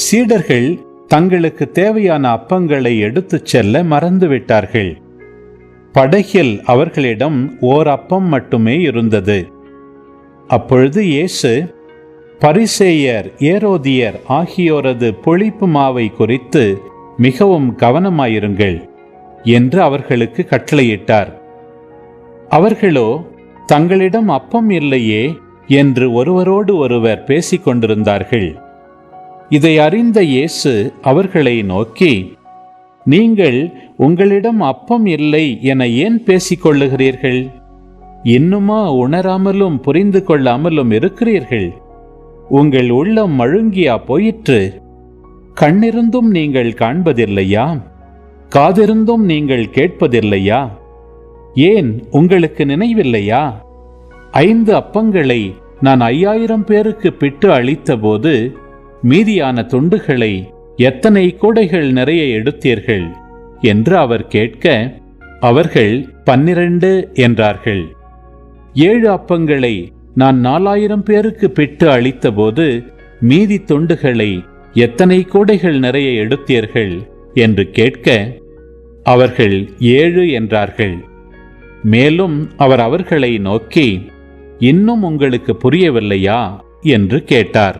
சீடர்கள் தங்களுக்கு தேவையான அப்பங்களை எடுத்துச் செல்ல மறந்துவிட்டார்கள். படகில் அவர்களிடம் ஓர் அப்பம் மட்டுமே இருந்தது. அப்பொழுது இயேசு, பரிசேயர், ஏரோதியர் ஆகியோரது புளிப்பு மாவை குறித்து மிகவும் கவனமாயிருங்கள் என்று அவர்களுக்கு கட்டளையிட்டார். அவர்களோ தங்களிடம் அப்பம் இல்லையே என்று ஒருவரோடு ஒருவர் பேசிக் கொண்டிருந்தார்கள். இதை அறிந்த இயேசு அவர்களை நோக்கி, நீங்கள் உங்களிடம் அப்பம் இல்லை என ஏன் பேசிக்கொள்ளுகிறீர்கள்? இன்னுமா உணராமலும் புரிந்து கொள்ளாமலும் இருக்கிறீர்கள்? உங்கள் உள்ளம் மழுங்கியா போயிற்று? கண்ணிருந்தும் நீங்கள் காண்பதில்லையா? காதிருந்தும் நீங்கள் கேட்பதில்லையா? ஏன் உங்களுக்கு நினைவில்லையா? 5 அப்பங்களை நான் 5000 பேருக்கு பிட்டு அளித்தபோது மீதியான துண்டுகளை எத்தனை கூடைகள் நிறைய எடுத்தீர்கள் என்று அவர் கேட்க, அவர்கள் 12 என்றார்கள். 7 அப்பங்களை நான் 4000 பேருக்கு பிட்டு அளித்தபோது மீதி துண்டுகளை எத்தனை கூடைகள் நிறைய எடுத்தீர்கள் என்று கேட்க, அவர்கள் 7 என்றார்கள். மேலும் அவர் அவர்களை நோக்கி, இன்னும் உங்களுக்கு புரியவில்லையா என்று கேட்டார்.